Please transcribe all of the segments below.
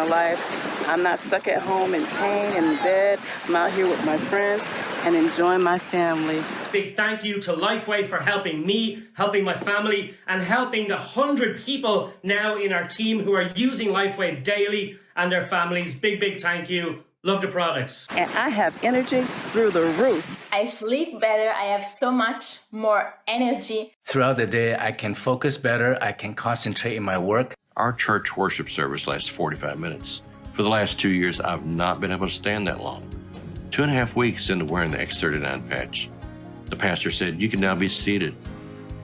my life. I'm not stuck at home in pain and in bed. I'm out here with my friends and enjoying my family. Big thank you to Lifewave for helping me, helping my family, and helping the 100 people now in our team who are using Lifewave daily and their families. Big thank you. Love the products. And I have energy through the roof. I sleep better. I have so much more energy. Throughout the day, I can focus better. I can concentrate in my work. Our church worship service lasts 45 minutes. For the last 2 years, I've not been able to stand that long. 2.5 weeks into wearing the X39 patch, the pastor said, "You can now be seated."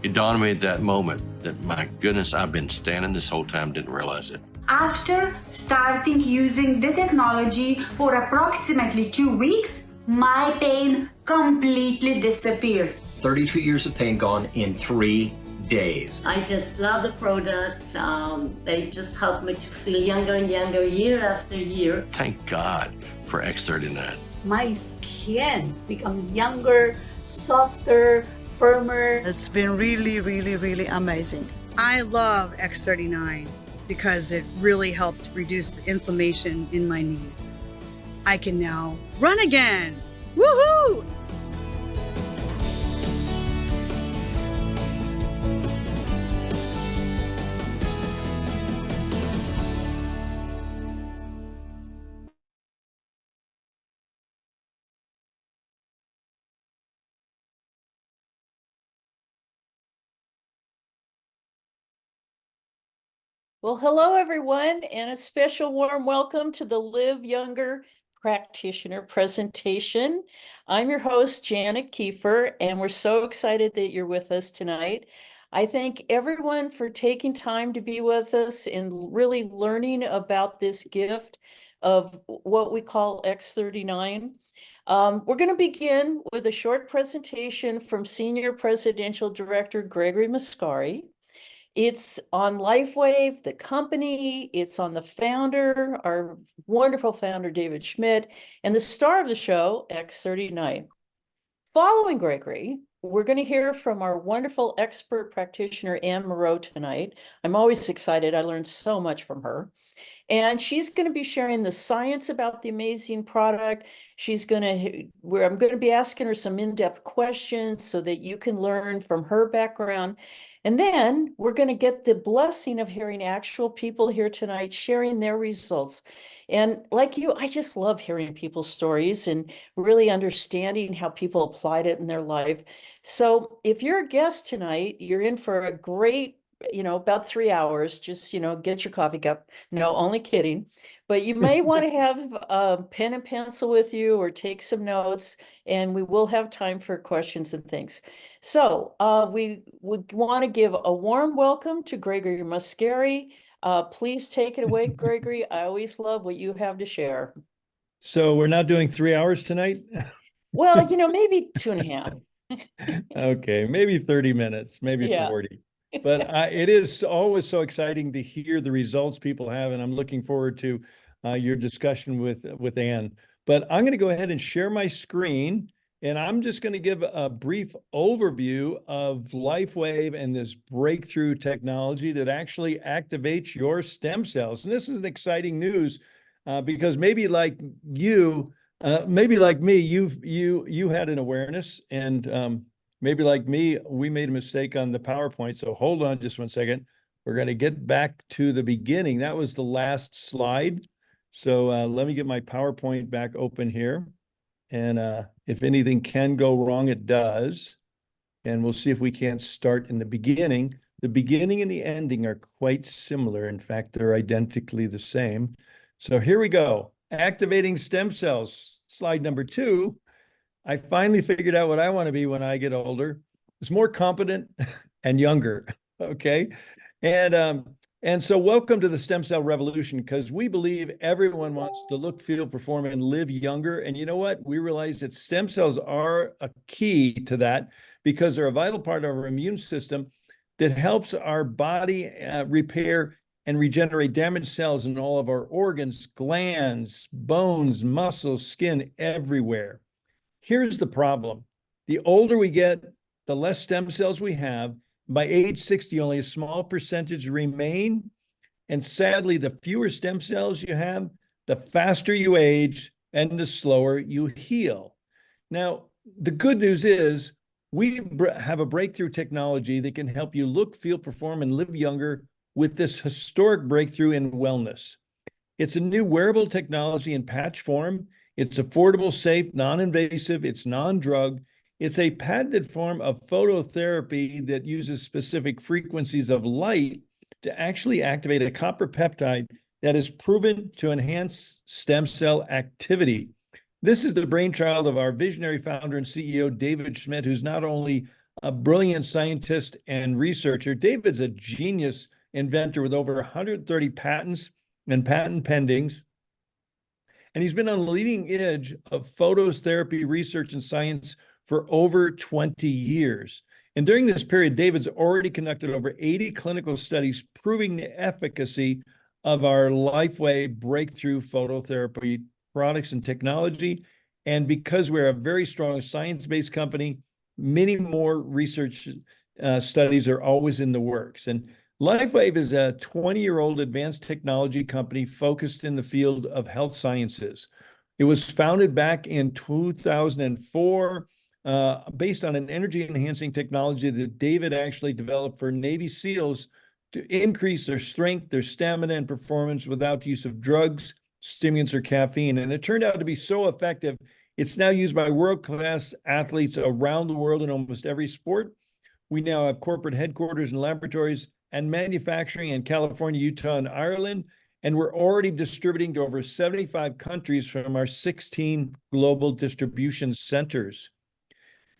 It dawned on me at that moment that, my goodness, I've been standing this whole time, didn't realize it. After starting using the technology for approximately 2 weeks, my pain completely disappeared. 32 years of pain gone in 3 days. I just love the products. They just help me to feel younger and younger year after year. Thank God for X39. My skin become younger, softer, firmer. It's been really amazing. I love X39 because it really helped reduce the inflammation in my knee. I can now run again. Woohoo! Well, hello everyone, and a special warm welcome to the Live Younger Practitioner presentation. I'm your host, Janet Kiefer, and we're so excited that you're with us tonight. I thank everyone for taking time to be with us and really learning about this gift of what we call X39. We're going to begin with a short presentation from Senior Presidential Director Gregory Mascari. It's on Lifewave, the company, it's on the founder, our wonderful founder, David Schmidt, and the star of the show, X39. Following Gregory, we're going to hear from our wonderful expert practitioner, Anne Moreau, tonight. I'm always excited. I learned so much from her. And she's going to be sharing the science about the amazing product. I'm going to be asking her some in-depth questions so that you can learn from her background. And then we're going to get the blessing of hearing actual people here tonight sharing their results. And like you, I just love hearing people's stories and really understanding how people applied it in their life. So if you're a guest tonight, you're in for a great, about 3 hours, just, get your coffee cup. No, only kidding. But you may want to have a pen and pencil with you or take some notes, and we will have time for questions and things. So we would want to give a warm welcome to Gregory Mascari. Please take it away, Gregory. I always love what you have to share. So we're not doing 3 hours tonight? Well, maybe 2.5. Okay, maybe 30 minutes, maybe 40. But it is always so exciting to hear the results people have, and I'm looking forward to your discussion with Anne. But I'm going to go ahead and share my screen, and I'm just going to give a brief overview of Lifewave and this breakthrough technology that actually activates your stem cells. And this is an exciting news because maybe like you, maybe like me, you had an awareness, and maybe like me, we made a mistake on the PowerPoint. So hold on just 1 second. We're going to get back to the beginning. That was the last slide. So let me get my PowerPoint back open here. And if anything can go wrong, it does. And we'll see if we can't start in the beginning. The beginning and the ending are quite similar. In fact, they're identically the same. So here we go. Activating stem cells. Slide number 2. I finally figured out what I want to be when I get older. It's more competent and younger. Okay. And so welcome to the stem cell revolution, because we believe everyone wants to look, feel, perform, and live younger. And you know what? We realize that stem cells are a key to that because they're a vital part of our immune system that helps our body repair and regenerate damaged cells in all of our organs, glands, bones, muscles, skin, everywhere. Here's the problem. The older we get, the less stem cells we have. By age 60, only a small percentage remain. And sadly, the fewer stem cells you have, the faster you age and the slower you heal. Now, the good news is we have a breakthrough technology that can help you look, feel, perform, and live younger with this historic breakthrough in wellness. It's a new wearable technology in patch form. It's affordable, safe, non-invasive, it's non-drug. It's a patented form of phototherapy that uses specific frequencies of light to actually activate a copper peptide that is proven to enhance stem cell activity. This is the brainchild of our visionary founder and CEO, David Schmidt, who's not only a brilliant scientist and researcher, David's a genius inventor with over 130 patents and patent pendings. And he's been on the leading edge of phototherapy research and science for over 20 years. And during this period, David's already conducted over 80 clinical studies proving the efficacy of our Lifewave breakthrough phototherapy products and technology. And because we're a very strong science-based company, many more research studies are always in the works. And Lifewave is a 20-year-old advanced technology company focused in the field of health sciences. It was founded back in 2004, based on an energy-enhancing technology that David actually developed for Navy SEALs to increase their strength, their stamina, and performance without the use of drugs, stimulants, or caffeine. And it turned out to be so effective, it's now used by world-class athletes around the world in almost every sport. We now have corporate headquarters and laboratories and manufacturing in California, Utah, and Ireland. And we're already distributing to over 75 countries from our 16 global distribution centers.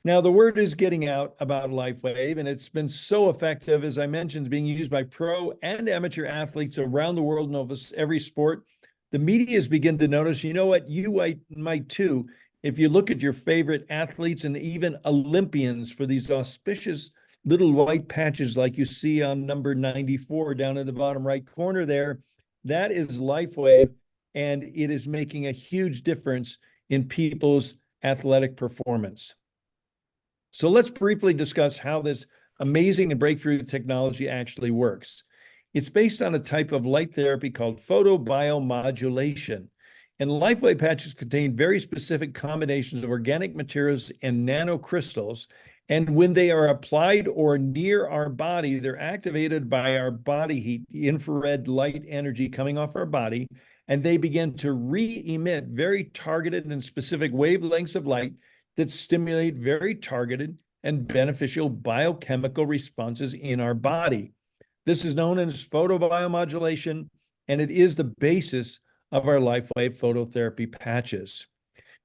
Now, the word is getting out about Lifewave, and it's been so effective, as I mentioned, being used by pro and amateur athletes around the world in almost every sport. The media has begun to notice, you know what, you might too, if you look at your favorite athletes and even Olympians for these auspicious little white patches like you see on number 94 down in the bottom right corner there, that is Lifewave, and it is making a huge difference in people's athletic performance. So let's briefly discuss how this amazing and breakthrough technology actually works. It's based on a type of light therapy called photobiomodulation. And Lifewave patches contain very specific combinations of organic materials and nanocrystals. And when they are applied or near our body, they're activated by our body heat, the infrared light energy coming off our body, and they begin to re-emit very targeted and specific wavelengths of light that stimulate very targeted and beneficial biochemical responses in our body. This is known as photobiomodulation, and it is the basis of our Lifewave phototherapy patches.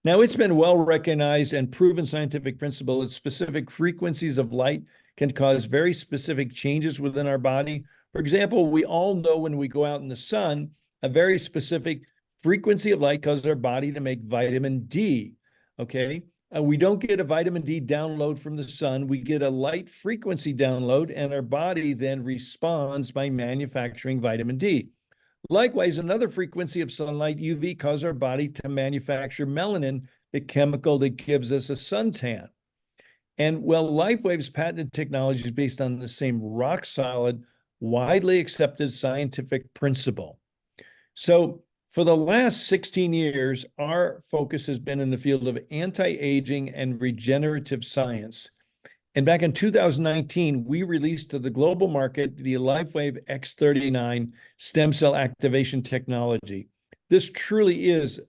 Now, it's been well recognized and proven scientific principle that specific frequencies of light can cause very specific changes within our body. For example, we all know when we go out in the sun, a very specific frequency of light causes our body to make vitamin D, okay? We don't get a vitamin D download from the sun. We get a light frequency download, and our body then responds by manufacturing vitamin D. Likewise, another frequency of sunlight, UV, causes our body to manufacture melanin, the chemical that gives us a suntan. And well, Lifewave's patented technology is based on the same rock solid, widely accepted scientific principle. So for the last 16 years, our focus has been in the field of anti-aging and regenerative science. And back in 2019, we released to the global market the Lifewave X39 stem cell activation technology. This truly is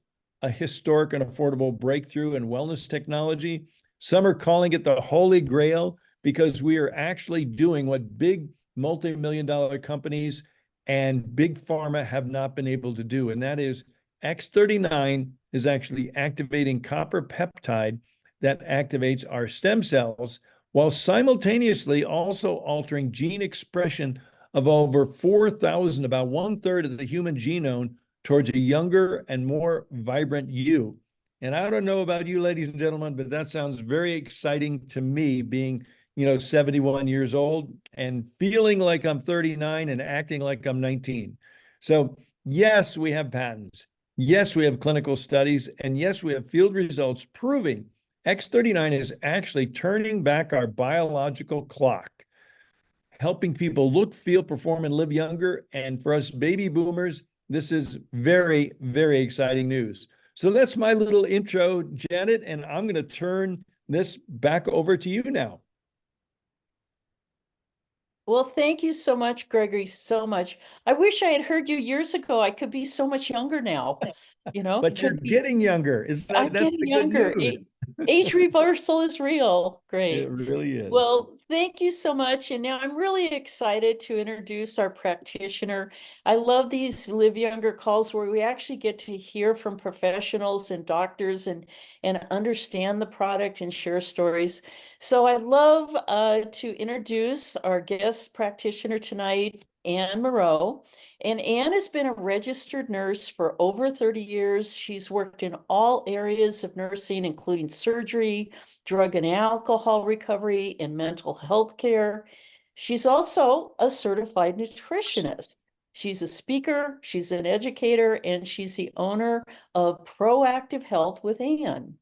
a historic and affordable breakthrough in wellness technology. Some are calling it the Holy Grail because we are actually doing what big multi-million-dollar companies and big pharma have not been able to do. And that is X39 is actually activating copper peptide that activates our stem cells while simultaneously also altering gene expression of over 4,000, about 1/3 of the human genome, towards a younger and more vibrant you. And I don't know about you, ladies and gentlemen, but that sounds very exciting to me, being 71 years old and feeling like I'm 39 and acting like I'm 19. So yes, we have patents. Yes, we have clinical studies. And yes, we have field results proving X39 is actually turning back our biological clock, helping people look, feel, perform, and live younger. And for us baby boomers, this is very, very exciting news. So that's my little intro, Janet, and I'm going to turn this back over to you now. Well, thank you so much, Gregory, so much. I wish I had heard you years ago. I could be so much younger now, you know. But you're getting younger. I'm That's getting the good younger. news. Age reversal is real. Great. It really is. Well, thank you so much. And now I'm really excited to introduce our practitioner. I love these Live Younger calls where we actually get to hear from professionals and doctors and understand the product and share stories. So I'd love to introduce our guest practitioner tonight, Anne Moreau. And Anne has been a registered nurse for over 30 years. She's worked in all areas of nursing, including surgery, drug and alcohol recovery, and mental health care. She's also a certified nutritionist. She's a speaker, she's an educator, and she's the owner of Proactive Health with Anne.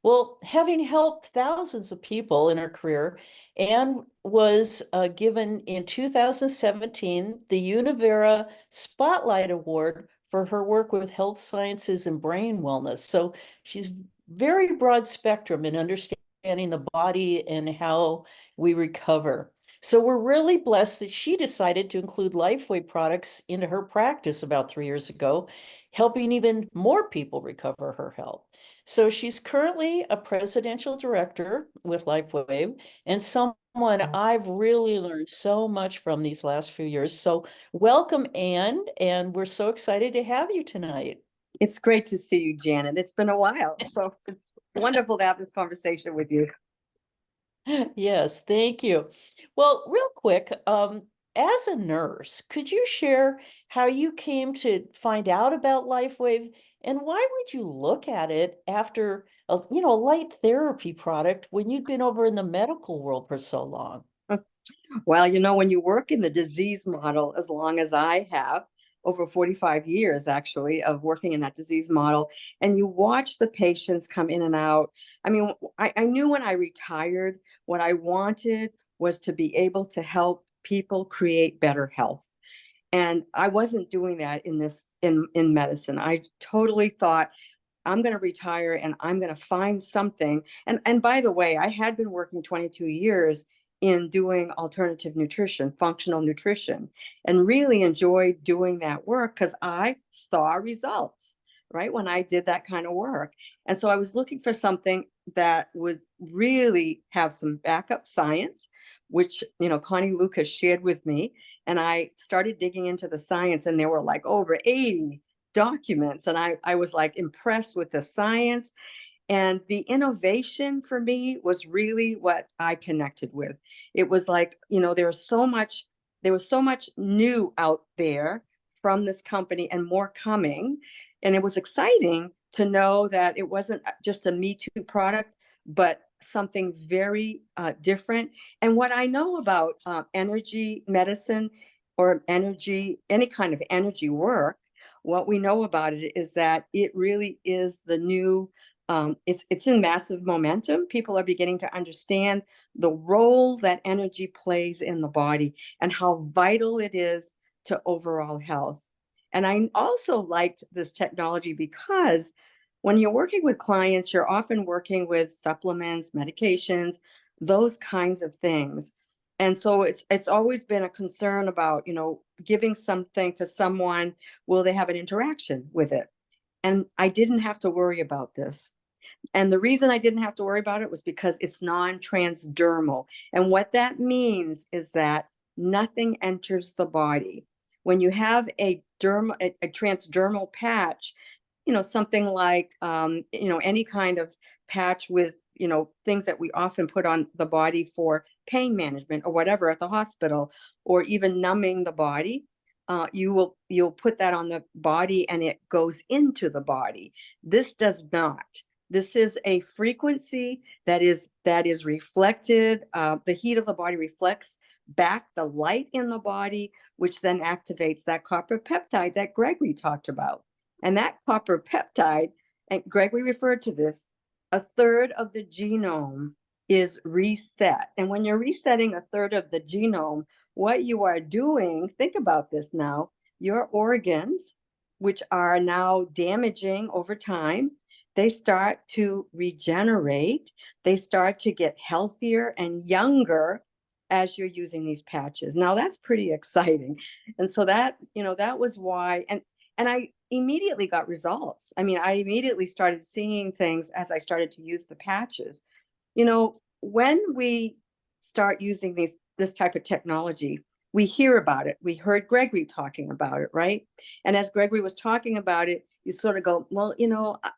Well, having helped thousands of people in her career, Anne was given in 2017 the Univera Spotlight Award for her work with health sciences and brain wellness. So she's very broad spectrum in understanding the body and how we recover. So we're really blessed that she decided to include Lifewave products into her practice about 3 years ago, helping even more people recover her health. So she's currently a presidential director with Lifewave and someone I've really learned so much from these last few years. So welcome, Anne, and we're so excited to have you tonight. It's great to see you, Janet. It's been a while, so it's wonderful to have this conversation with you. Yes, thank you. Well, real quick, as a nurse, could you share how you came to find out about Lifewave and why would you look at it after a light therapy product when you'd been over in the medical world for so long? Well, when you work in the disease model as long as I have, over 45 years actually of working in that disease model, and you watch the patients come in and out. I mean, I knew when I retired, what I wanted was to be able to help people create better health. And I wasn't doing that in medicine. I totally thought, I'm going to retire and I'm going to find something. And by the way, I had been working 22 years in doing alternative nutrition, functional nutrition, and really enjoyed doing that work because I saw results, right, when I did that kind of work. And so I was looking for something that would really have some backup science, which, Connie Lucas shared with me. And I started digging into the science, and there were like over 80 documents. And I was like impressed with the science. And the innovation for me was really what I connected with. It was like, there was so much new out there from this company and more coming. And it was exciting to know that it wasn't just a Me Too product, but something very different. And what I know about energy medicine or any kind of energy work, what we know about it is that it really is the new, it's in massive momentum. People are beginning to understand the role that energy plays in the body and how vital it is to overall health. And I also liked this technology because when you're working with clients, you're often working with supplements, medications, those kinds of things. And so it's always been a concern about, giving something to someone, will they have an interaction with it? And I didn't have to worry about this. And the reason I didn't have to worry about it was because it's non-transdermal. And what that means is that nothing enters the body. When you have a transdermal patch, something like, any kind of patch with, things that we often put on the body for pain management or whatever at the hospital, or even numbing the body, you'll put that on the body and it goes into the body. This does not. This is a frequency that is reflected. The heat of the body reflects back the light in the body, which then activates that copper peptide that Gregory talked about. And that copper peptide, and Gregory referred to this, a third of the genome is reset. And when you're resetting a third of the genome, what you are doing, think about this now, your organs, which are now damaging over time, they start to regenerate, they start to get healthier and younger as you're using these patches. Now that's pretty exciting. And so that, that was why, and I immediately got results. I mean, I immediately started seeing things as I started to use the patches. When we start using this type of technology, we hear about it. We heard Gregory talking about it, right? And as Gregory was talking about it, you sort of go, well,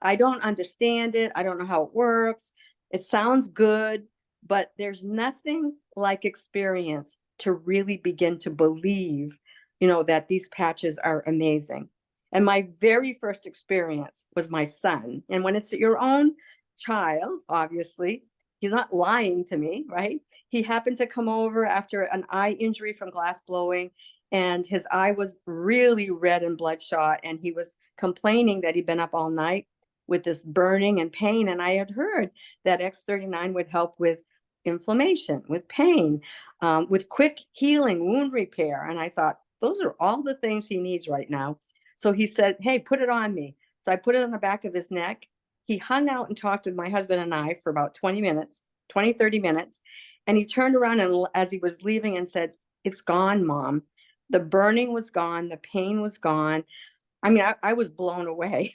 I don't understand it. I don't know how it works. It sounds good, but there's nothing like experience to really begin to believe, that these patches are amazing. And my very first experience was my son. And when it's your own child, obviously, he's not lying to me, right? He happened to come over after an eye injury from glass blowing, and his eye was really red and bloodshot, and he was complaining that he'd been up all night with this burning and pain. And I had heard that X39 would help with inflammation, with pain, with quick healing, wound repair. And I thought, those are all the things he needs right now. So he said, hey, put it on me. So I put it on the back of his neck. He hung out and talked with my husband and I for about 30 minutes. And he turned around and as he was leaving and said, it's gone, Mom. The burning was gone. The pain was gone. I mean, I was blown away.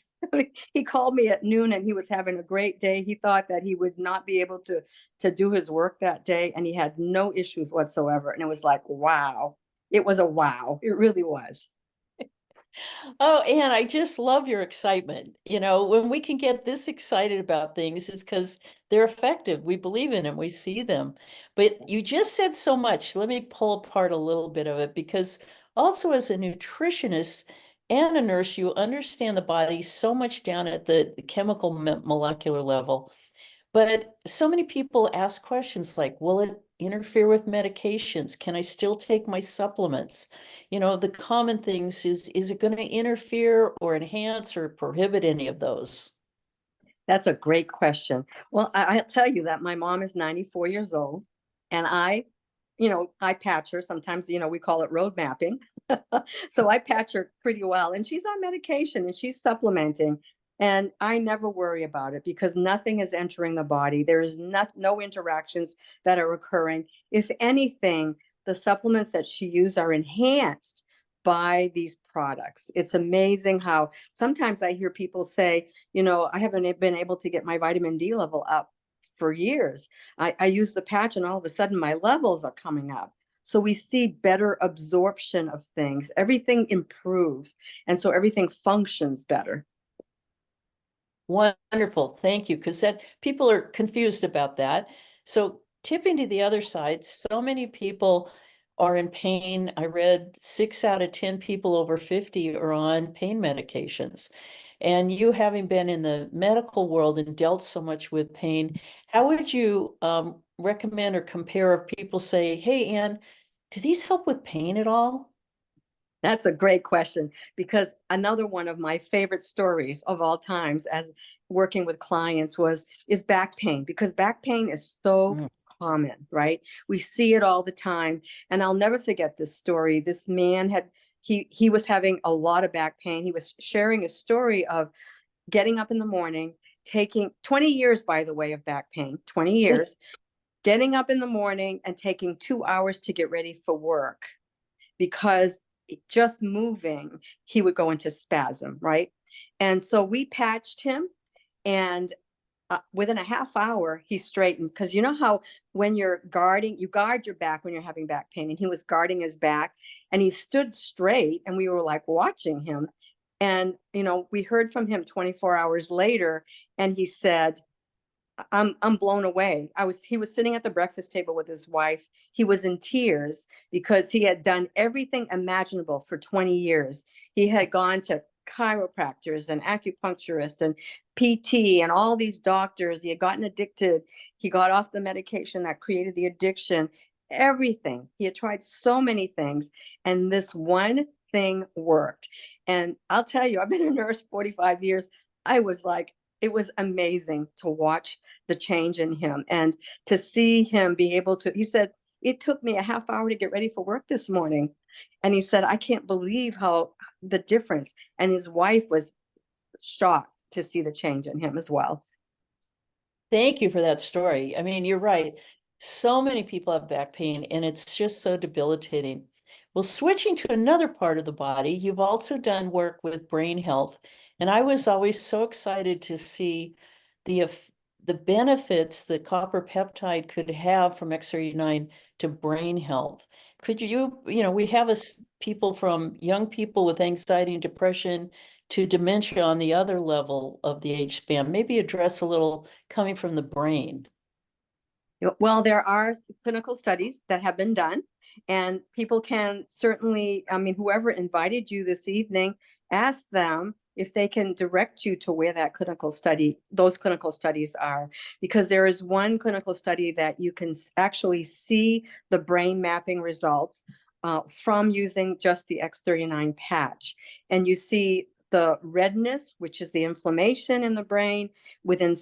He called me at noon and he was having a great day. He thought that he would not be able to do his work that day. And he had no issues whatsoever. And it was like, wow. It was a wow. It really was. Oh, Anne, I just love your excitement. When we can get this excited about things, it's because they're effective. We believe in them. We see them. But you just said so much. Let me pull apart a little bit of it, because also as a nutritionist and a nurse, you understand the body so much down at the chemical molecular level. But so many people ask questions like, will it interfere with medications? Can I still take my supplements? The common things is it going to interfere or enhance or prohibit any of those? That's a great question. Well, I'll tell you that my mom is 94 years old, and I patch her. Sometimes, we call it road mapping. So I patch her pretty well, and she's on medication and she's supplementing. And I never worry about it because nothing is entering the body. There is no interactions that are occurring. If anything, the supplements that she uses are enhanced by these products. It's amazing how sometimes I hear people say, I haven't been able to get my vitamin D level up for years. I use the patch and all of a sudden my levels are coming up. So we see better absorption of things. Everything improves. And so everything functions better. Wonderful. Thank you. Because people are confused about that. So tipping to the other side, so many people are in pain. I read 6 out of 10 people over 50 are on pain medications. And you, having been in the medical world and dealt so much with pain, how would you recommend or compare if people say, hey, Anne, do these help with pain at all? That's a great question, because another one of my favorite stories of all times as working with clients is back pain, because back pain is so common, right? We see it all the time. And I'll never forget this story. This man he was having a lot of back pain. He was sharing a story of getting up in the morning, taking 20 years, by the way, of back pain, 20 years, getting up in the morning and taking 2 hours to get ready for work, because just moving, he would go into spasm, right? And so we patched him, and within a half hour, he straightened. Because you know how when you're guarding, you guard your back when you're having back pain, and he was guarding his back, and he stood straight, and we were like watching him. And, we heard from him 24 hours later, and he said, I'm blown away. He was sitting at the breakfast table with his wife. He was in tears because he had done everything imaginable for 20 years. He had gone to chiropractors and acupuncturists and PT and all these doctors. He had gotten addicted. He got off the medication that created the addiction, everything. He had tried so many things, and this one thing worked. And I'll tell you, I've been a nurse 45 years. I was like, it was amazing to watch the change in him and to see him be able to, he said, It took me a half hour to get ready for work this morning. And he said, I can't believe how the difference. And his wife was shocked to see the change in him as well. Thank you for that story. I mean, you're right. So many people have back pain, and it's just so debilitating. Well, switching to another part of the body, you've also done work with brain health. And I was always so excited to see the benefits that copper peptide could have from X39 to brain health. Could you, we have people from young people with anxiety and depression to dementia on the other level of the age span, maybe address a little coming from the brain. Well, there are clinical studies that have been done, and people can certainly, I mean, whoever invited you this evening, ask them if they can direct you to where those clinical studies are, because there is one clinical study that you can actually see the brain mapping results from using just the X39 patch. And you see the redness, which is the inflammation in the brain, within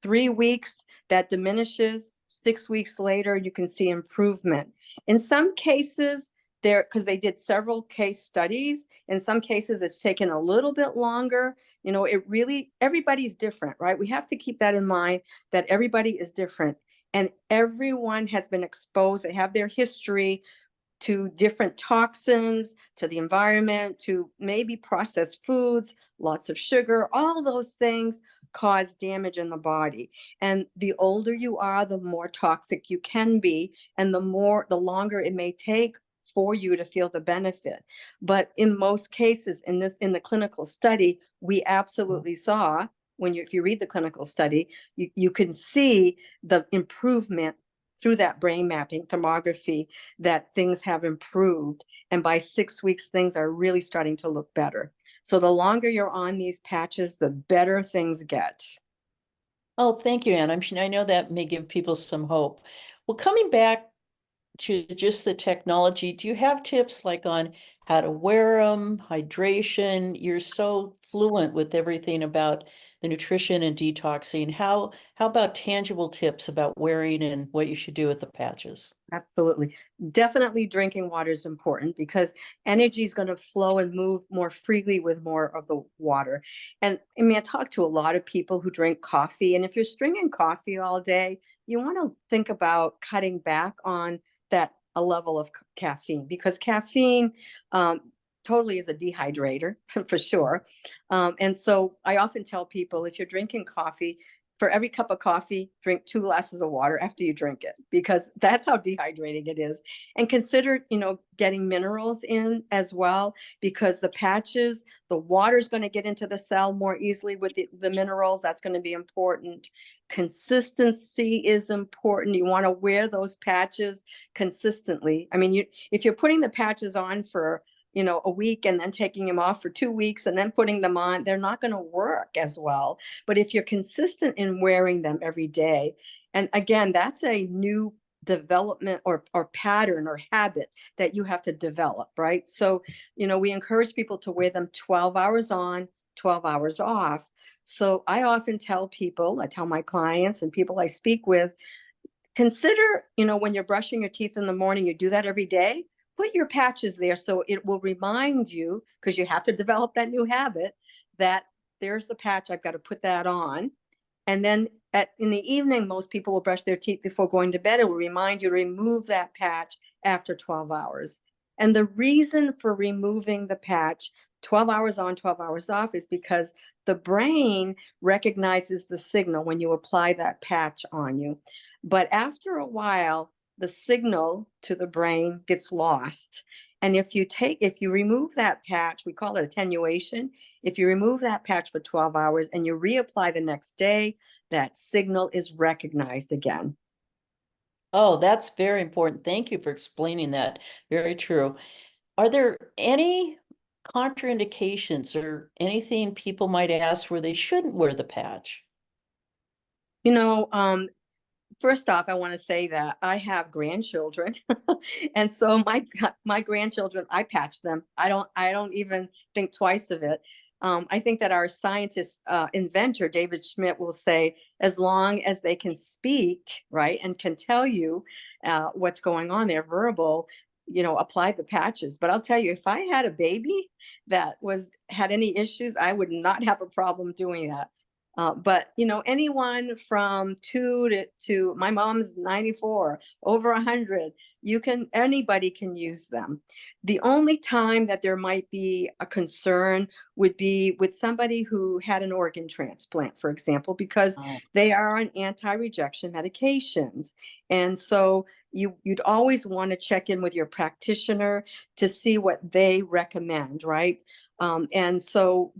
3 weeks that diminishes. 6 weeks later, you can see improvement. In some cases, because they did several case studies, in some cases it's taken a little bit longer. Everybody's different, right? We have to keep that in mind, that everybody is different, and everyone has been exposed. They have their history to different toxins, to the environment, to maybe processed foods, lots of sugar. All those things cause damage in the body. And the older you are, the more toxic you can be, and the longer it may take for you to feel the benefit. But in most cases, in the clinical study, we absolutely saw, if you read the clinical study, you can see the improvement through that brain mapping tomography, that things have improved. And by 6 weeks, things are really starting to look better. So the longer you're on these patches, the better things get. Oh, thank you, Anne. I know that may give people some hope. Well, coming back to just the technology, do you have tips like on how to wear them, hydration? You're so fluent with everything about the nutrition and detoxing. How about tangible tips about wearing and what you should do with the patches? Absolutely. Definitely drinking water is important, because energy is going to flow and move more freely with more of the water. And I mean, I talk to a lot of people who drink coffee, and if you're drinking coffee all day, you want to think about cutting back on a level of caffeine, because caffeine totally is a dehydrator for sure. And so I often tell people, if you're drinking coffee, for every cup of coffee, drink 2 glasses of water after you drink it, because that's how dehydrating it is. And consider, getting minerals in as well, because the patches, the water is going to get into the cell more easily with the minerals. That's going to be important. Consistency is important. You want to wear those patches consistently. I mean, if you're putting the patches on for a week and then taking them off for 2 weeks and then putting them on, they're not going to work as well. But if you're consistent in wearing them every day, and again, that's a new development or pattern or habit that you have to develop, right? So, we encourage people to wear them 12 hours on, 12 hours off. So I often tell people, I tell my clients and people I speak with, consider, when you're brushing your teeth in the morning, you do that every day. Put your patches there so it will remind you, because you have to develop that new habit, that there's the patch, I've got to put that on. And then in the evening, most people will brush their teeth before going to bed. It will remind you to remove that patch after 12 hours. And the reason for removing the patch 12 hours on, 12 hours off is because the brain recognizes the signal when you apply that patch on you. But after a while, the signal to the brain gets lost. And if you remove that patch, we call it attenuation. If you remove that patch for 12 hours and you reapply the next day, that signal is recognized again. Oh, that's very important. Thank you for explaining that. Very true. Are there any contraindications or anything people might ask where they shouldn't wear the patch? First off, I want to say that I have grandchildren, and so my grandchildren, I patch them. I don't even think twice of it. I think that our scientist, inventor, David Schmidt, will say, as long as they can speak, right, and can tell you what's going on, they're verbal, apply the patches. But I'll tell you, if I had a baby that had any issues, I would not have a problem doing that. But anyone from 2 to my mom's 94, over 100, anybody can use them. The only time that there might be a concern would be with somebody who had an organ transplant, for example, because they are on anti-rejection medications. And so you'd always want to check in with your practitioner to see what they recommend, right? And so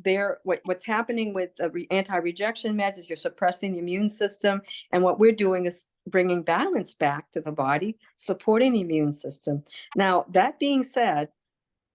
what's happening with the anti-rejection meds is you're suppressing the immune system. And what we're doing is bringing balance back to the body, supporting the immune system. Now, that being said,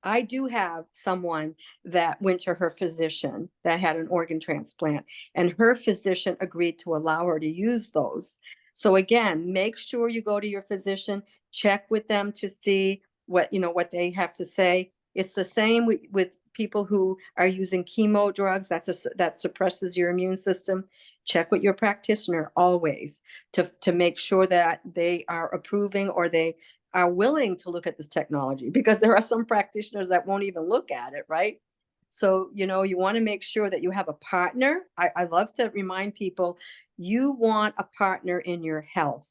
I do have someone that went to her physician that had an organ transplant, and her physician agreed to allow her to use those. So again, make sure you go to your physician, check with them to see what they have to say. It's the same with people who are using chemo drugs that suppresses your immune system. Check with your practitioner always to make sure that they are approving or they are willing to look at this technology, because there are some practitioners that won't even look at it, right? So, you want to make sure that you have a partner. I love to remind people, you want a partner in your health.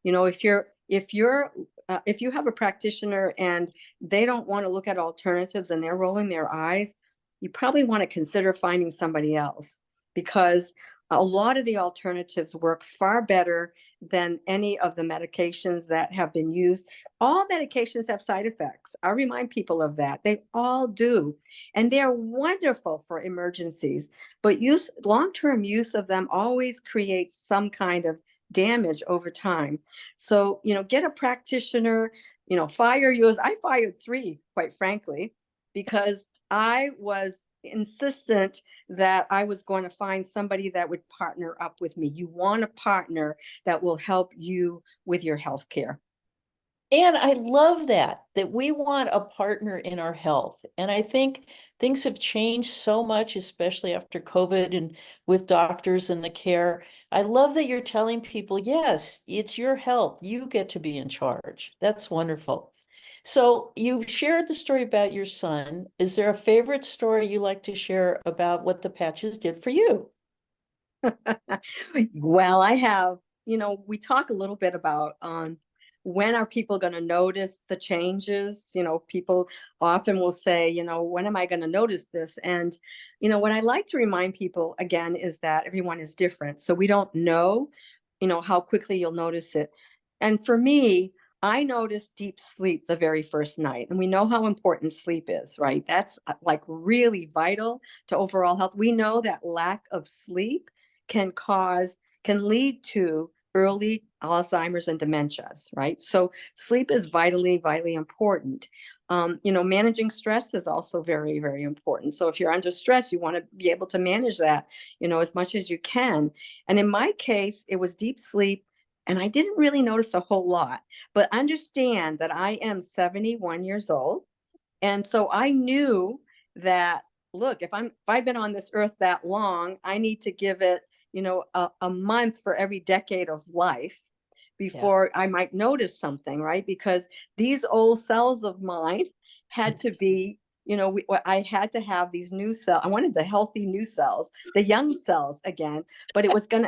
If you have a practitioner and they don't want to look at alternatives and they're rolling their eyes, you probably want to consider finding somebody else, because a lot of the alternatives work far better than any of the medications that have been used. All medications have side effects. I remind people of that. They all do. And they're wonderful for emergencies, but long-term use of them always creates some kind of damage over time. So, get a practitioner, fire yours. I fired 3, quite frankly, because I was insistent that I was going to find somebody that would partner up with me. You want a partner that will help you with your health care. And I love that we want a partner in our health. And I think things have changed so much, especially after COVID and with doctors and the care. I love that you're telling people, yes, it's your health. You get to be in charge. That's wonderful. So you shared the story about your son. Is there a favorite story you like to share about what the patches did for you? Well, I have, we talk a little bit about when are people going to notice the changes? People often will say, when am I going to notice this? And, what I like to remind people again is that everyone is different. So we don't know, how quickly you'll notice it. And for me, I noticed deep sleep the very first night. And we know how important sleep is, right? That's like really vital to overall health. We know that lack of sleep can lead to early Alzheimer's and dementias, right? So sleep is vitally, vitally important. Managing stress is also very, very important. So if you're under stress, you want to be able to manage that, as much as you can. And in my case, it was deep sleep. And I didn't really notice a whole lot, but understand that I am 71 years old. And so I knew that, look, if I've been on this earth that long, I need to give it, a month for every decade of life before I might notice something, right? Because these old cells of mine had to be, I had to have these new cells. I wanted the healthy new cells, the young cells again, but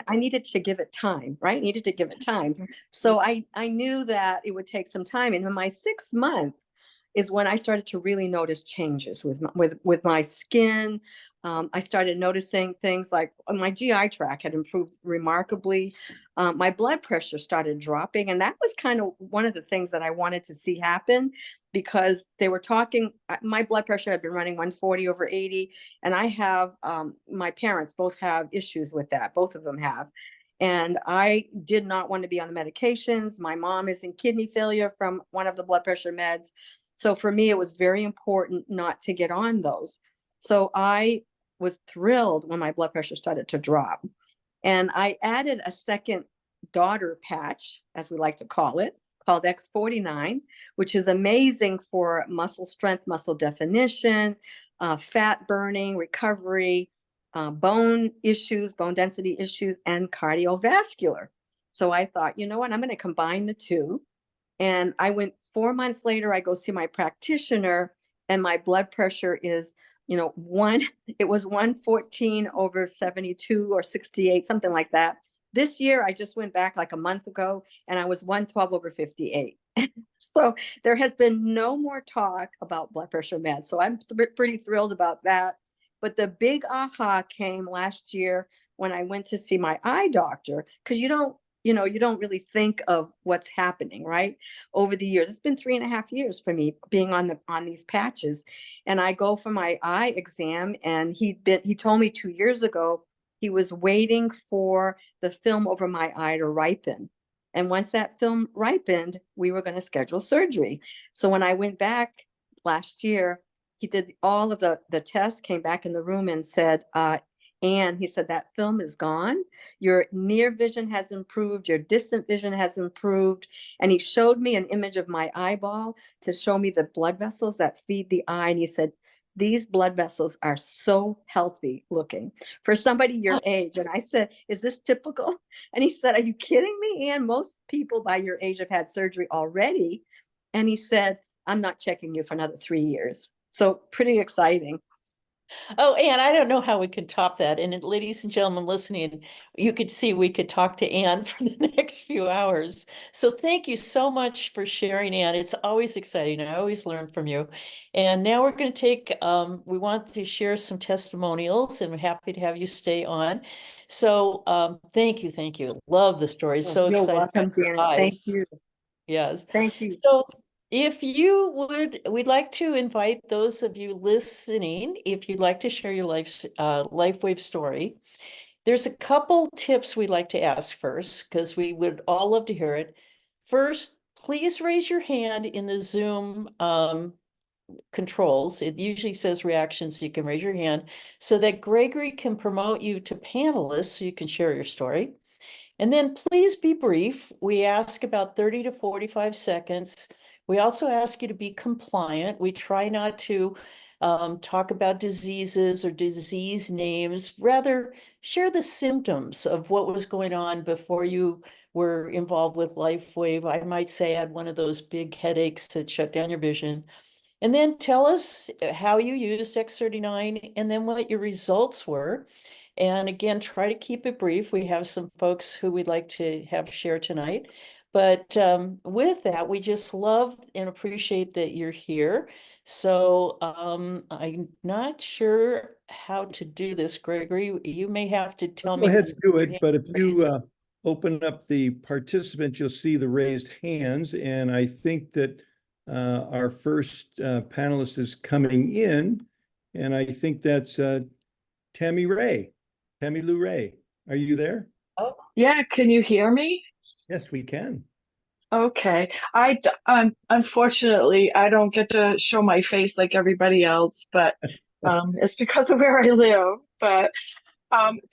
I needed to give it time, right? Needed to give it time. So I knew that it would take some time. And in my 6th month is when I started to really notice changes with my skin. I started noticing things like my GI tract had improved remarkably. My blood pressure started dropping. And that was kind of one of the things that I wanted to see happen, because they were talking, my blood pressure had been running 140/80. And I have, my parents both have issues with that. Both of them have. And I did not want to be on the medications. My mom is in kidney failure from one of the blood pressure meds. So for me, it was very important not to get on those. So I was thrilled when my blood pressure started to drop. And I added a second daughter patch, as we like to call it, called X49, which is amazing for muscle strength, muscle definition, fat burning, recovery, bone issues, bone density issues, and cardiovascular. So I thought, you know what, I'm going to combine the two. And I went 4 months later, I go see my practitioner, and my blood pressure is, it was 114/72 or 68, something like that. This year, I just went back like a month ago, and I was 112/58. So there has been no more talk about blood pressure meds. So I'm pretty thrilled about that. But the big aha came last year when I went to see my eye doctor, because you don't really think of what's happening, right? Over the years, it's been 3.5 years for me being on these patches. And I go for my eye exam, and he told me 2 years ago, he was waiting for the film over my eye to ripen. And once that film ripened, we were going to schedule surgery. So when I went back last year, he did all of the tests, came back in the room and said, and he said, that film is gone. Your near vision has improved. Your distant vision has improved. And he showed me an image of my eyeball to show me the blood vessels that feed the eye. And he said, these blood vessels are so healthy looking for somebody your age. And I said, is this typical? And he said, are you kidding me, Ann? Most people by your age have had surgery already. And he said, I'm not checking you for another 3 years. So pretty exciting. Oh, Ann, I don't know how we can top that. And ladies and gentlemen listening, you could see we could talk to Ann for the next few hours. So thank you so much for sharing, Ann. It's always exciting. I always learn from you. And now we're going to take, we want to share some testimonials, and we're happy to have you stay on. So thank you. Thank you. Love the story. So You're excited. welcome, Janet. Thank you. Yes. Thank you. So if you would, we'd like to invite those of you listening, if you'd like to share your Lifewave story. There's a couple tips we'd like to ask first, because we would all love to hear it. First, please raise your hand in the Zoom controls. It usually says reactions, so you can raise your hand so that Gregory can promote you to panelists so you can share your story. And then please be brief. We ask about 30 to 45 seconds. We also ask you to be compliant. We try not to talk about diseases or disease names. Rather, share the symptoms of what was going on before you were involved with Lifewave. I might say I had one of those big headaches that shut down your vision. And then tell us how you used X39 and then what your results were. And again, try to keep it brief. We have some folks who we'd like to have share tonight. But with that, we just love and appreciate that you're here. So I'm not sure how to do this, Gregory. You may have to tell me. Go ahead and do it, but if you open up the participants, you'll see the raised hands. And I think that our first panelist is coming in, and I think that's Tammy Lou Ray. Are you there? Oh, yeah. Can you hear me? Yes, we can. Okay. Unfortunately, I don't get to show my face like everybody else, but it's because of where I live. But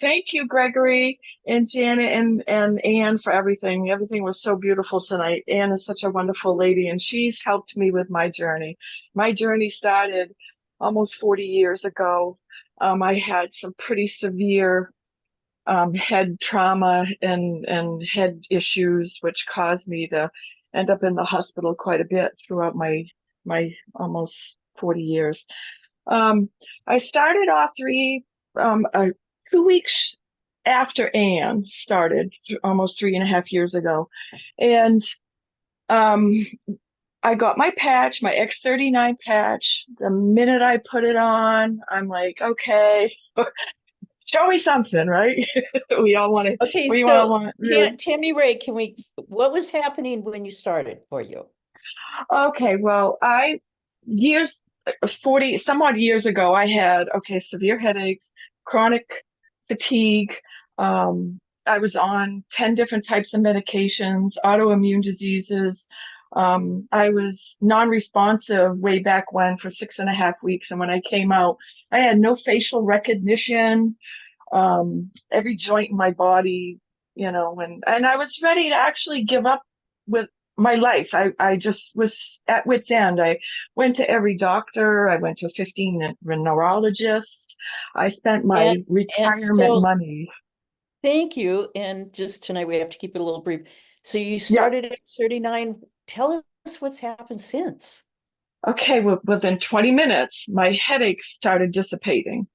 thank you, Gregory and Janet and Ann, for everything. Everything was so beautiful tonight. Ann is such a wonderful lady, and she's helped me with my journey. My journey started almost 40 years ago. I had some pretty severe head trauma and head issues, which caused me to end up in the hospital quite a bit throughout my almost 40 years. I started off 2 weeks after Ann started, almost 3.5 years ago. And I got my patch, my X39 patch. The minute I put it on, I'm like, okay, show me something, right? We all want to. Okay, we so all want really. Tammy Ray, what was happening when you started for you? Okay, well, years 40 some odd years ago, I had severe headaches, chronic fatigue. I was on 10 different types of medications, autoimmune diseases. I was non-responsive way back when for 6.5 weeks. And when I came out, I had no facial recognition, every joint in my body, and I was ready to actually give up with my life. I just was at wit's end. I went to every doctor. I went to 15 neurologists. I spent my retirement so money. thank you. And just tonight, we have to keep it a little brief. So you started at 39. Tell us what's happened since. Okay, well, within 20 minutes, my headaches started dissipating.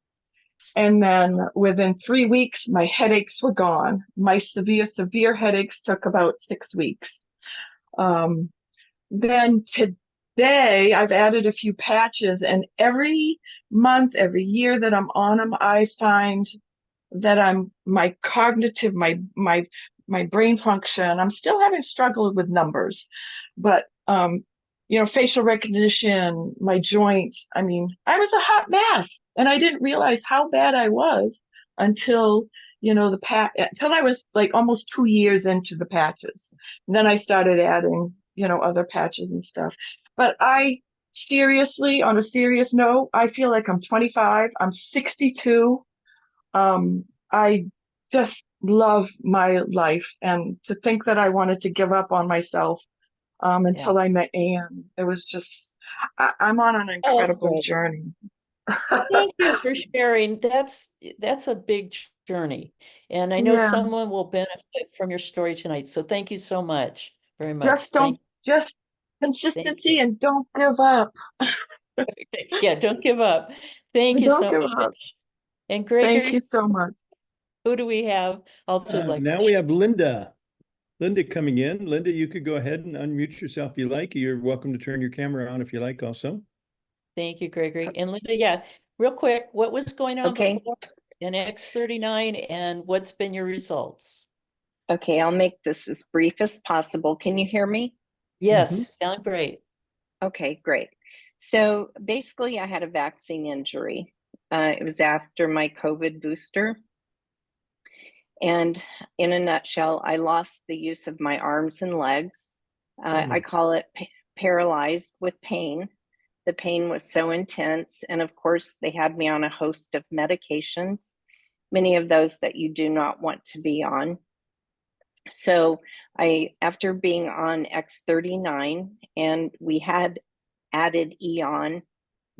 And then within 3 weeks, my headaches were gone. My severe headaches took about 6 weeks. Then today, I've added a few patches, and every month, every year that I'm on them, I find that my cognitive, my brain function, I'm still having struggled with numbers, but facial recognition, my joints. I mean, I was a hot mess, and I didn't realize how bad I was until until I was like almost 2 years into the patches. And then I started adding, other patches and stuff. But seriously, on a serious note, I feel like I'm 25, I'm 62. I just love my life, and to think that I wanted to give up on myself until I met Anne. It was just, I'm on an incredible journey. Thank you for sharing. That's a big journey. And I know someone will benefit from your story tonight. So thank you so much. Very much. Just consistency and don't give up. Yeah, don't give up. Thank you so much. And Gregory, thank you so much. Who do we have also? Now we have Linda. Linda coming in. Linda, you could go ahead and unmute yourself if you like. You're welcome to turn your camera on if you like also. Thank you, Gregory. And Linda, real quick, what was going on before in X39 and what's been your results? Okay, I'll make this as brief as possible. Can you hear me? Yes, sound great. Okay, great. So basically, I had a vaccine injury. It was after my COVID booster. And in a nutshell, I lost the use of my arms and legs. I call it paralyzed with pain. The pain was so intense. And of course, they had me on a host of medications, many of those that you do not want to be on. So after being on X39, and we had added Eon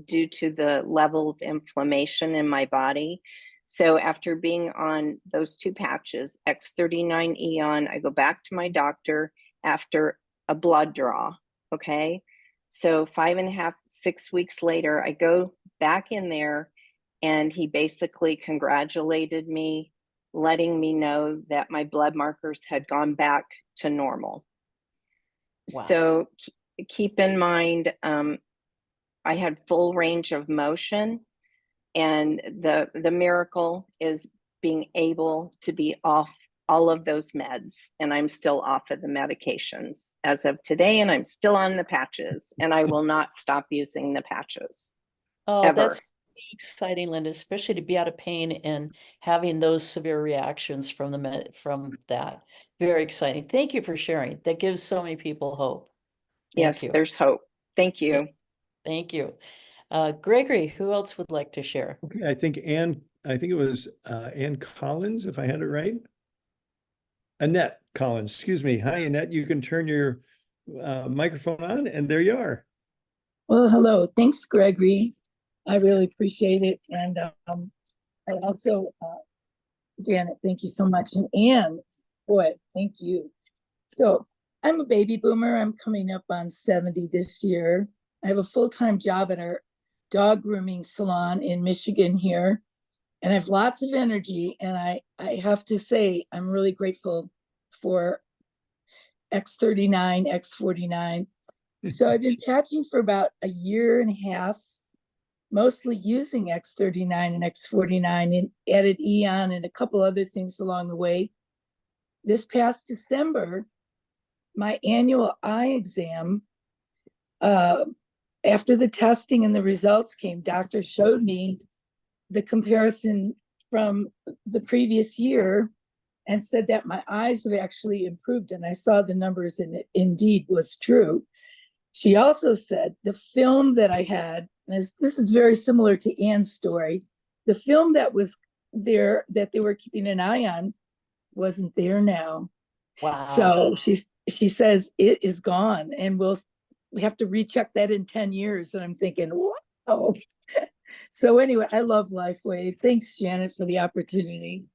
due to the level of inflammation in my body. So after being on those 2 patches, X39 Eon, I go back to my doctor after a blood draw, okay? So 5.5, 6 weeks later, I go back in there, and he basically congratulated me, letting me know that my blood markers had gone back to normal. Wow. So keep in mind, I had full range of motion, and the miracle is being able to be off all of those meds, and I'm still off of the medications as of today, and I'm still on the patches, and I will not stop using the patches. Oh, ever. That's exciting, Linda, especially to be out of pain and having those severe reactions from that. Very exciting. Thank you for sharing. That gives so many people hope. Yes, there's hope. Thank you. Thank you. Gregory, who else would like to share? Okay, I think it was Ann Collins, if I had it right. Annette Collins, excuse me. Hi, Annette. You can turn your microphone on, and there you are. Well, hello. Thanks, Gregory. I really appreciate it. And I also, Janet, thank you so much. And Anne, boy, thank you. So I'm a baby boomer. I'm coming up on 70 this year. I have a full-time job at our dog grooming salon in Michigan here. And I have lots of energy. And I have to say, I'm really grateful for X39, X49. So I've been patching for about a year and a half, mostly using X39 and X49, and added Eon and a couple other things along the way. This past December, my annual eye exam, after the testing and the results came, doctor showed me the comparison from the previous year and said that my eyes have actually improved. And I saw the numbers, and it indeed was true. She also said the film that I had, and this is very similar to Anne's story, the film that was there that they were keeping an eye on wasn't there now. Wow. So she says it is gone, and we have to recheck that in 10 years. And I'm thinking, wow. So anyway, I love Lifewave. Thanks, Janet, for the opportunity.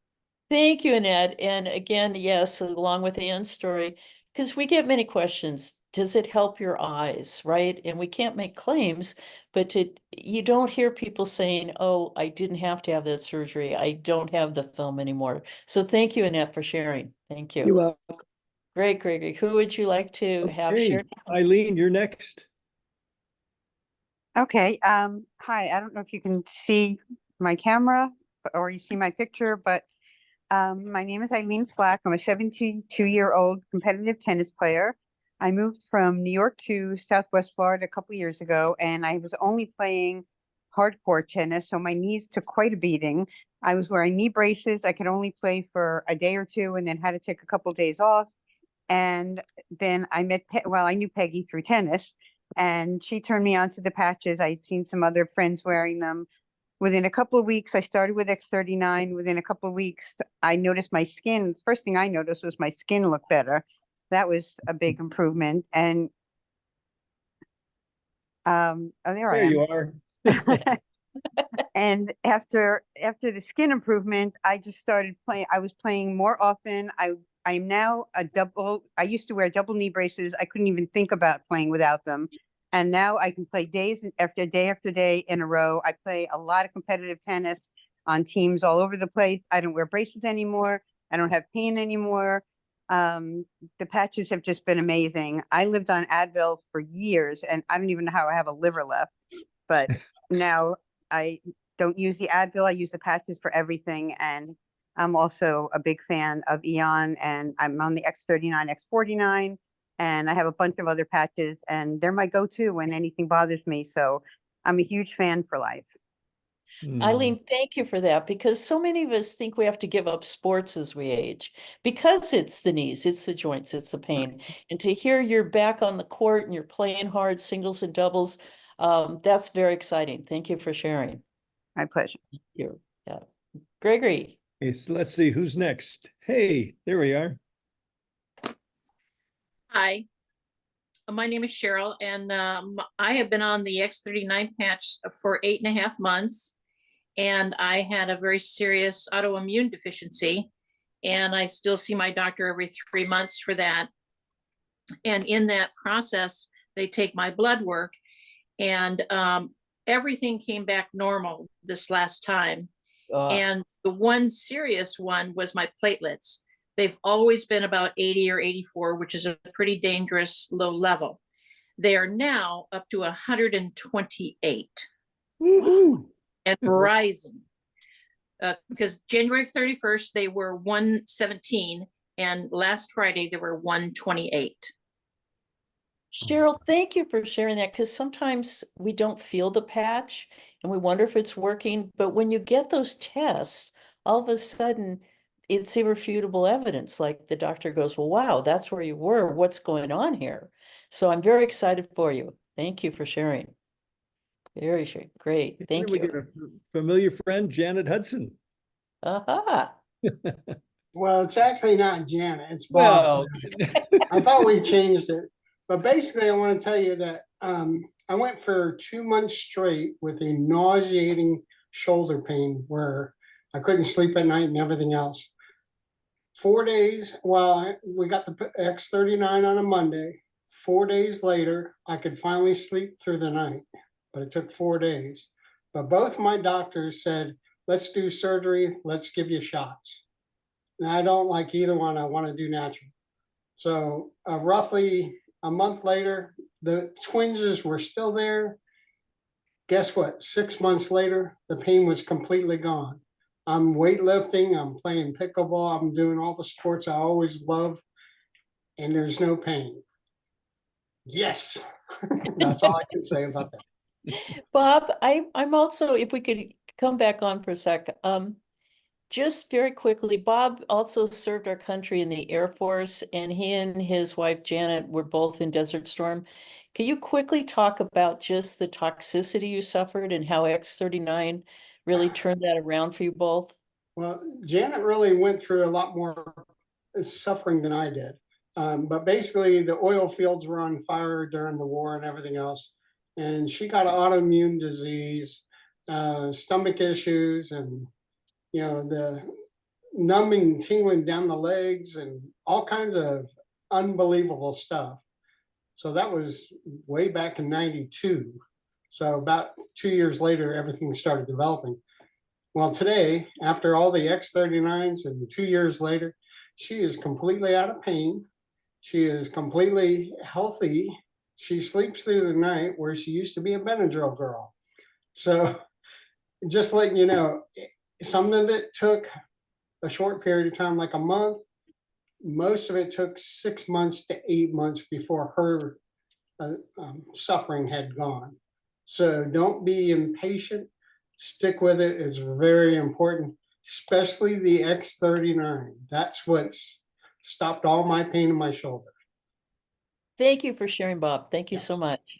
Thank you, Annette. And again, yes, along with Ann's story, because we get many questions. Does it help your eyes, right? And we can't make claims, but you don't hear people saying, oh, I didn't have to have that surgery. I don't have the film anymore. So thank you, Annette, for sharing. Thank you. You're welcome. Great, Gregory. Who would you like to have Hey, share? Eileen, you're next. Okay. Hi. I don't know if you can see my camera or you see my picture, but my name is Eileen Flack. I'm a 72-year-old competitive tennis player. I moved from New York to Southwest Florida a couple years ago, and I was only playing hardcore tennis, so my knees took quite a beating. I was wearing knee braces. I could only play for a day or two and then had to take a couple of days off. And then I I knew Peggy through tennis, and she turned me on to the patches. I'd seen some other friends wearing them. Within a couple of weeks, I started with X39. Within a couple of weeks, I noticed my skin. The first thing I noticed was my skin looked better. That was a big improvement. And oh, there I am. You are. And after the skin improvement, I just started playing. I was playing more often. I'm now I used to wear double knee braces. I couldn't even think about playing without them. And now I can play day after day in a row. I play a lot of competitive tennis on teams all over the place. I don't wear braces anymore. I don't have pain anymore. The patches have just been amazing. I lived on Advil for years, and I don't even know how I have a liver left. But now I don't use the Advil. I use the patches for everything. And I'm also a big fan of Eon, and I'm on the X39, X49. And I have a bunch of other patches, and they're my go-to when anything bothers me. So I'm a huge fan for life. Eileen, thank you for that, because so many of us think we have to give up sports as we age because it's the knees, it's the joints, it's the pain. And to hear you're back on the court and you're playing hard singles and doubles, that's very exciting. Thank you for sharing. My pleasure. Thank you. Yeah. Gregory. Okay, so let's see who's next. Hey, there we are. Hi, my name is Cheryl, and I have been on the X39 patch for 8.5 months, and I had a very serious autoimmune deficiency, and I still see my doctor every 3 months for that. And in that process, they take my blood work, and everything came back normal this last time. And the one serious one was my platelets. They've always been about 80 or 84, which is a pretty dangerous low level. They are now up to 128. Woo-hoo. And rising. Because January 31st, they were 117, and last Friday, they were 128. Cheryl, thank you for sharing that, because sometimes we don't feel the patch and we wonder if it's working. But when you get those tests, all of a sudden, it's irrefutable evidence. Like the doctor goes, well, wow, that's where you were. What's going on here? So I'm very excited for you. Thank you for sharing. Very great. Thank We you. get a familiar friend, Janet Hudson. Aha. Well, it's actually not Janet. It's Bob. Well, I thought we changed it. But basically, I want to tell you that I went for 2 months straight with a nauseating shoulder pain where I couldn't sleep at night and everything else. 4 days, we got the X39 on a Monday. 4 days later, I could finally sleep through the night, but it took 4 days. But both my doctors said, let's do surgery, let's give you shots. And I don't like either one. I want to do natural. So roughly a month later, the twinges were still there. Guess what? 6 months later, the pain was completely gone. I'm weightlifting, I'm playing pickleball, I'm doing all the sports I always love, and there's no pain. Yes, that's all I can say about that. Bob, I'm also, if we could come back on for a sec, just very quickly, Bob also served our country in the Air Force, and he and his wife Janet were both in Desert Storm. Can you quickly talk about just the toxicity you suffered and how X39 really turned that around for you both? Well, Janet really went through a lot more suffering than I did. But basically, the oil fields were on fire during the war and everything else. And she got an autoimmune disease, stomach issues, and the numbing and tingling down the legs, and all kinds of unbelievable stuff. So that was way back in '92. So about 2 years later, everything started developing. Well, today, after all the X39s and 2 years later, she is completely out of pain. She is completely healthy. She sleeps through the night where she used to be a Benadryl girl. So just letting you know, some of it took a short period of time, like a month. Most of it took 6 months to 8 months before her suffering had gone. So don't be impatient. Stick with it. It's very important, especially the X39. That's what's stopped all my pain in my shoulder. Thank you for sharing, Bob. Thank you so much.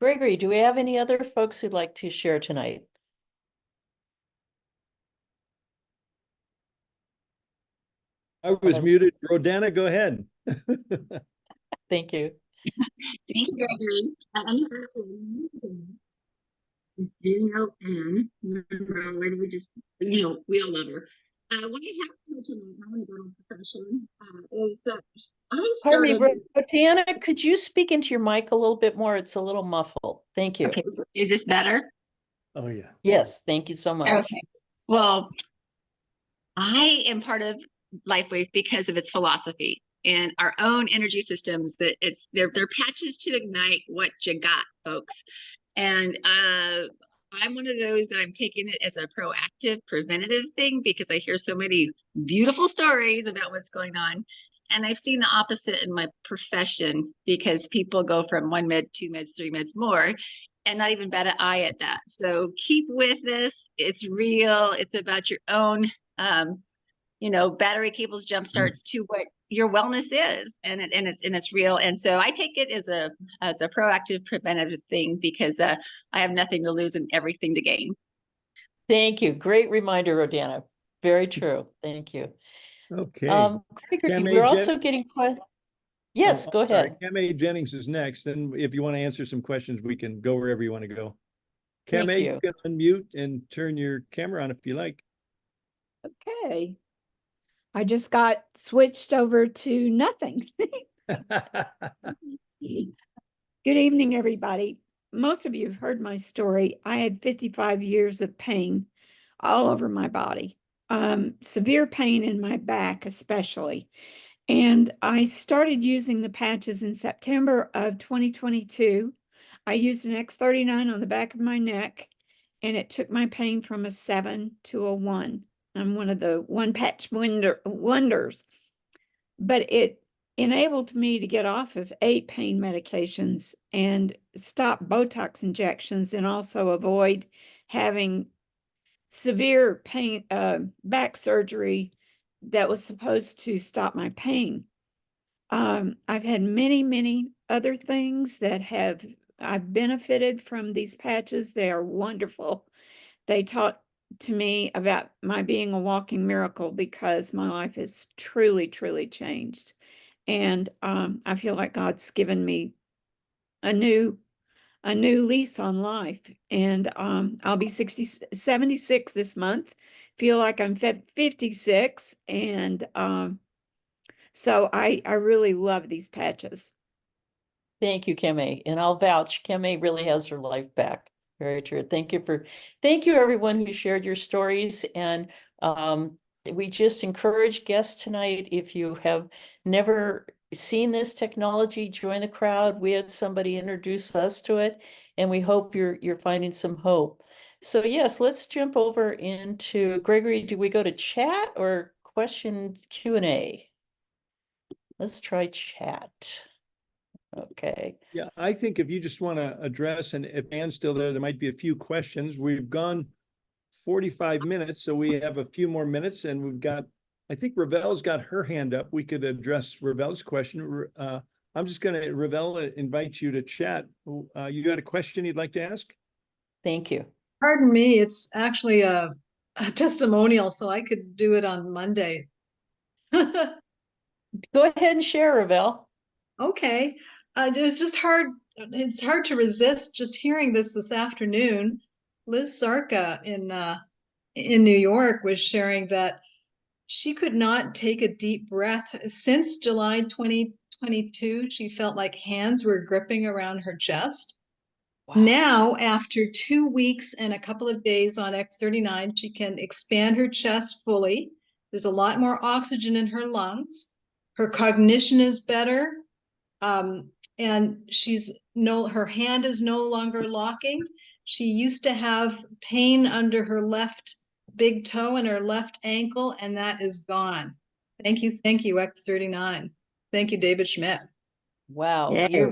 Gregory, do we have any other folks who'd like to share tonight? I was muted. Rodana, go ahead. Thank you. Thank you, Gregory. You know Anne Monroe, and we all love her. What I have here tonight, I want to go to a profession, is that I Pardon started... me, Rodana, could you speak into your mic a little bit more? It's a little muffled. Thank you. Okay, is this better? Oh, yeah. Yes, thank you so much. Okay. Well, I am part of Lifewave because of its philosophy and our own energy systems, that they're patches to ignite what you got, folks. And I'm one of those that I'm taking it as a proactive, preventative thing, because I hear so many beautiful stories about what's going on. And I've seen the opposite in my profession, because people go from 1 med, 2 meds, 3 meds more, and not even bat an eye at that. So keep with this. It's real. It's about your own, battery cables, jump starts to what your wellness is, and it's real. And so I take it as a proactive, preventative thing, because I have nothing to lose and everything to gain. Thank you. Great reminder, Rodana. Very true. Thank you. Okay. Gregory, we're also getting questions. Yes, go ahead. Cam Jennings is next. And if you want to answer some questions, we can go wherever you want to go. Cam, you can unmute and turn your camera on if you like. Okay. I just got switched over to nothing. Good evening, everybody. Most of you have heard my story. I had 55 years of pain all over my body, severe pain in my back especially. And I started using the patches in September of 2022. I used an X39 on the back of my neck, and it took my pain from a 7 to a 1. I'm one of the one patch wonders, but it enabled me to get off of 8 pain medications and stop Botox injections, and also avoid having severe pain, back surgery that was supposed to stop my pain. I've had many other things that I've benefited from these patches. They are wonderful. They taught to me about my being a walking miracle, because my life has truly changed. And I feel like God's given me a new lease on life. And I'll be 76 this month. Feel like I'm 56. And so I really love these patches. Thank you, Kimmy. And I'll vouch, Kimmy really has her life back. Very true. Thank you everyone who shared your stories. And we just encourage guests tonight, if you have never seen this technology, join the crowd. We had somebody introduce us to it, and we hope you're finding some hope. So yes, let's jump over into, Gregory, do we go to chat or question Q&A? Let's try chat. Okay. Yeah, I think if you just want to address, and if Anne's still there might be a few questions. We've gone 45 minutes, so we have a few more minutes, and we've got, I think Ravel's got her hand up. We could address Ravel's question. I'm just going to, Ravel, invite you to chat. You got a question you'd like to ask? Thank you. Pardon me, it's actually a testimonial, so I could do it on Monday. Go ahead and share, Ravel. Okay. It's just hard. It's hard to resist just hearing this afternoon. Liz Zarka in New York was sharing that she could not take a deep breath since July 2022. She felt like hands were gripping around her chest. Now, after 2 weeks and a couple of days on X39, she can expand her chest fully. There's a lot more oxygen in her lungs. Her cognition is better. And her hand is no longer locking. She used to have pain under her left big toe and her left ankle, and that is gone. Thank you, X39. Thank you, David Schmidt. Wow, Yeah.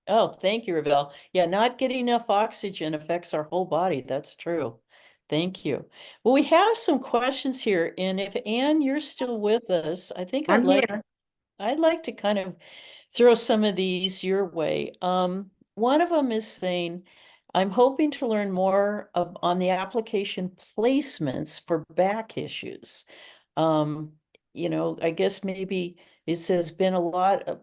oh, thank you, Ravel. Yeah, not getting enough oxygen affects our whole body. That's true. Thank you. Well, we have some questions here, and if Anne, you're still with us, I think I'm here. I'd like to kind of throw some of these your way. One of them is saying, I'm hoping to learn more on the application placements for back issues. I guess maybe it says been a lot of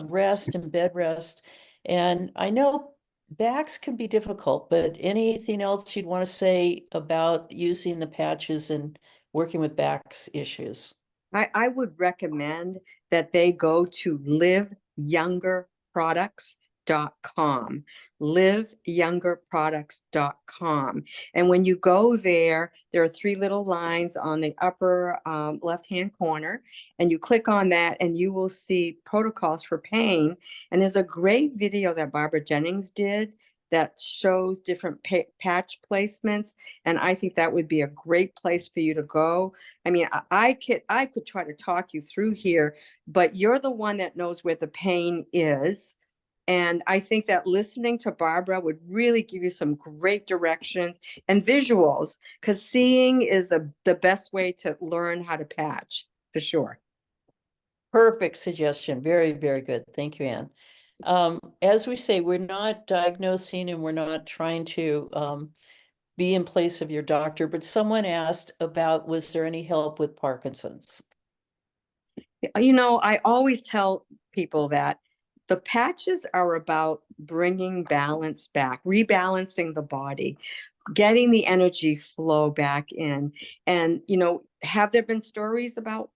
rest and bed rest. And I know backs can be difficult, but anything else you'd want to say about using the patches and working with backs issues? I would recommend that they go to liveyoungerproducts.com, liveyoungerproducts.com. And when you go there, there are 3 little lines on the upper left-hand corner, and you click on that and you will see protocols for pain. And there's a great video that Barbara Jennings did that shows different patch placements. And I think that would be a great place for you to go. I mean, I could try to talk you through here, but you're the one that knows where the pain is. And I think that listening to Barbara would really give you some great directions and visuals, because seeing is the best way to learn how to patch, for sure. Perfect suggestion. Very, very good. Thank you, Anne. As we say, we're not diagnosing and we're not trying to be in place of your doctor, but someone asked about, was there any help with Parkinson's? I always tell people that the patches are about bringing balance back, rebalancing the body, getting the energy flow back in. And, have there been stories about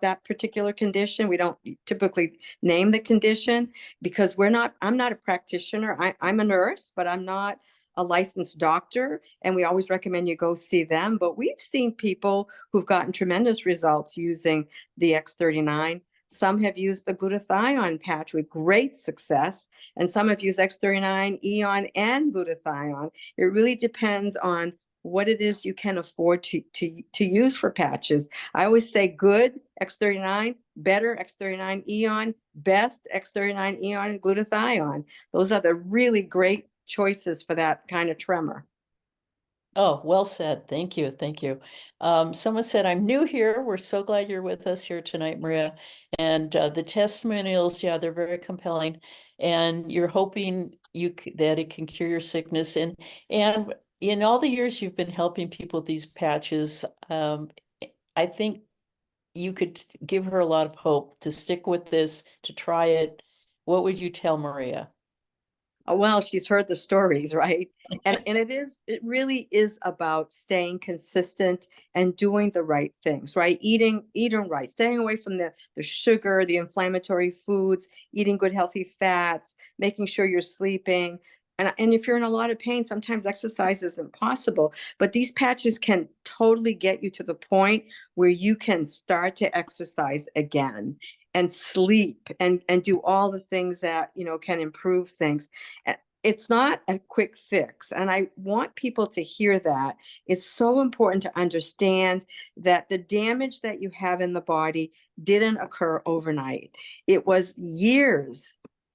that particular condition? We don't typically name the condition because I'm not a practitioner. I'm a nurse, but I'm not a licensed doctor, and we always recommend you go see them. But we've seen people who've gotten tremendous results using the X39. Some have used the glutathione patch with great success, and some have used X39, Eon, and glutathione. It really depends on what it is you can afford to use for patches. I always say good X39, better X39 Eon, best X39 Eon glutathione. Those are the really great choices for that kind of tremor. Oh, well said. Thank you. Thank you. Someone said, I'm new here. We're so glad you're with us here tonight, Maria. And the testimonials, yeah, they're very compelling. And you're hoping that it can cure your sickness. And in all the years you've been helping people with these patches, I think you could give her a lot of hope to stick with this, to try it. What would you tell Maria? Well, she's heard the stories, right? And it really is about staying consistent and doing the right things, right? Eating right, staying away from the sugar, the inflammatory foods, eating good healthy fats, making sure you're sleeping. And if you're in a lot of pain, sometimes exercise isn't possible, but these patches can totally get you to the point where you can start to exercise again and sleep and do all the things that, can improve things. It's not a quick fix. And I want people to hear that. It's so important to understand that the damage that you have in the body didn't occur overnight. It was years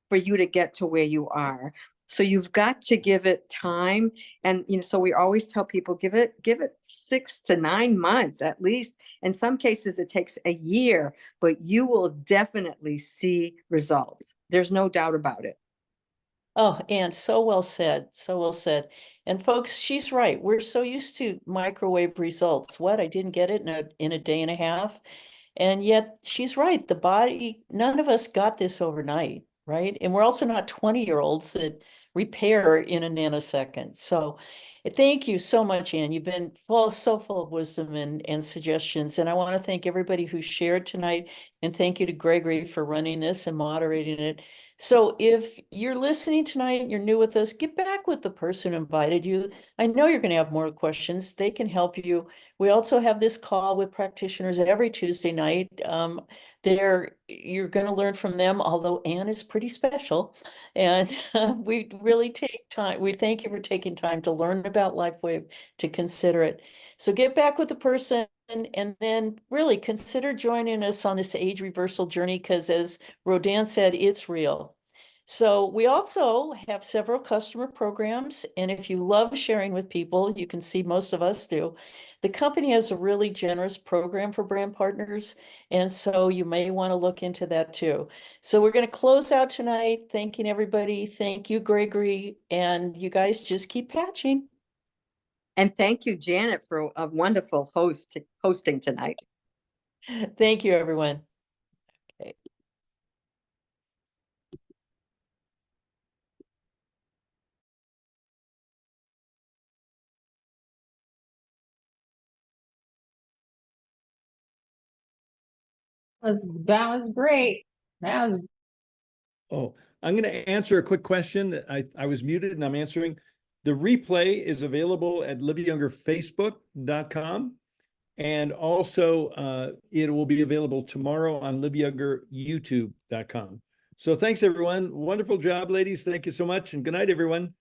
for you to get to where you are. So you've got to give it time. And, so we always tell people, give it 6 to 9 months at least. In some cases, it takes a year, but you will definitely see results. There's no doubt about it. Oh, Anne, so well said. So well said. And folks, she's right. We're so used to microwave results. What? I didn't get it in a day and a half. And yet she's right. The body, none of us got this overnight, right? And we're also not 20-year-olds that repair in a nanosecond. So thank you so much, Ann. You've been so full of wisdom and suggestions. And I want to thank everybody who shared tonight. And thank you to Gregory for running this and moderating it. So if you're listening tonight and you're new with us, get back with the person who invited you. I know you're going to have more questions. They can help you. We also have this call with practitioners every Tuesday night. You're going to learn from them, although Ann is pretty special. And we really take time. We thank you for taking time to learn about Lifewave, to consider it. So get back with the person and then really consider joining us on this age reversal journey, because as Rodin said, it's real. So we also have several customer programs. And if you love sharing with people, you can see most of us do. The company has a really generous program for brand partners. And so you may want to look into that too. So we're going to close out tonight. Thanking everybody. Thank you, Gregory. And you guys just keep patching. And thank you, Janet, for a wonderful hosting tonight. Thank you, everyone. Okay. That was great. That was. Oh, I'm going to answer a quick question. I was muted and I'm answering. The replay is available at liveyoungerfacebook.com. And also it will be available tomorrow on liveyoungeryoutube.com. So thanks, everyone. Wonderful job, ladies. Thank you so much. And good night, everyone.